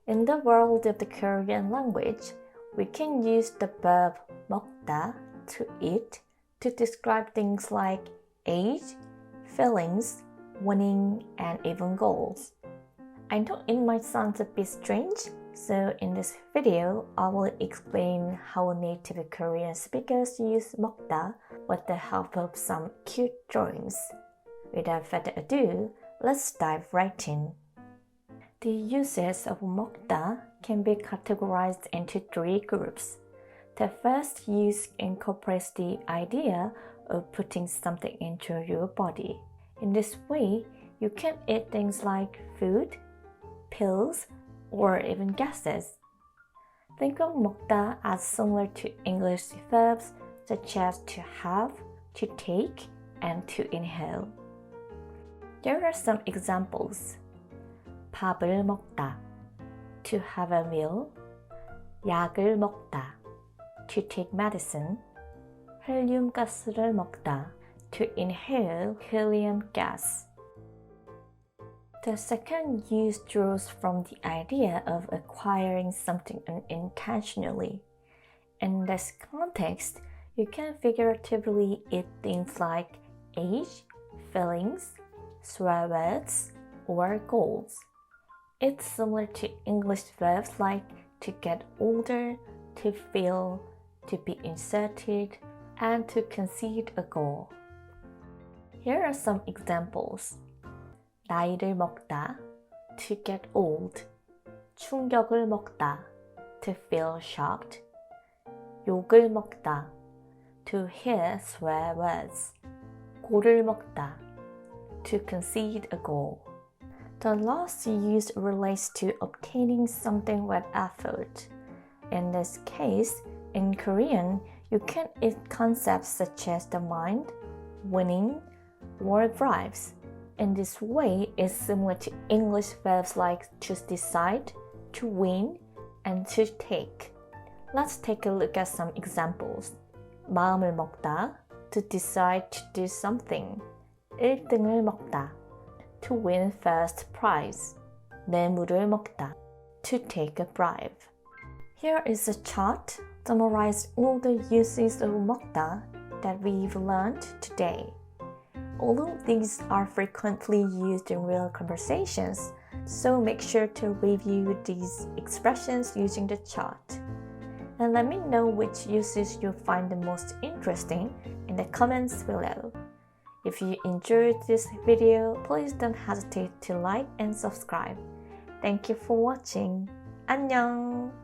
In the world of the Korean language, we can use the verb meoktta, to eat, to describe things like age, feelings, winning, and even goals. I know it might sound a bit strange, so in this video, I will explain how native Korean speakers use meoktta with the help of some cute drawings. Without further ado, let's dive right in. The uses of meoktta can be categorized into three groups. The first use incorporates the idea of putting something into your body. In this way, you can eat things like food, pills, or even gases. Think of meoktta as similar to English verbs such as to have, to take, and to inhale. There are some examples. 밥을 먹다, to have a meal. 약을 먹다, to take medicine. 헬륨가스를 먹다, to inhale helium gas. The second use draws from the idea of acquiring something unintentionally. In this context, you can figuratively eat things like age, feelings, swear words, or goals. It's similar to English verbs like to get older, to feel, to be inserted, and to concede a goal. Here are some examples. 나이를 먹다, to get old. 충격을 먹다, to feel shocked. 욕을 먹다, to hear swear words. 골을 먹다, to concede a goal. The last use relates to obtaining something with effort. In this case, in Korean, you can eat concepts such as the mind, winning, or bribes. In this way, it's similar to English verbs like to decide, to win, and to take. Let's take a look at some examples. 마음을 먹다, to decide to do something. 1등을 먹다, to win first prize. 뇌물을 먹다, to take a bribe. Here is a chart summarizing all the uses of meoktta that we've learned today. Although these are frequently used in real conversations, so make sure to review these expressions using the chart. And let me know which uses you find the most interesting in the comments below. If you enjoyed this video, please don't hesitate to like and subscribe. Thank you for watching. 안녕!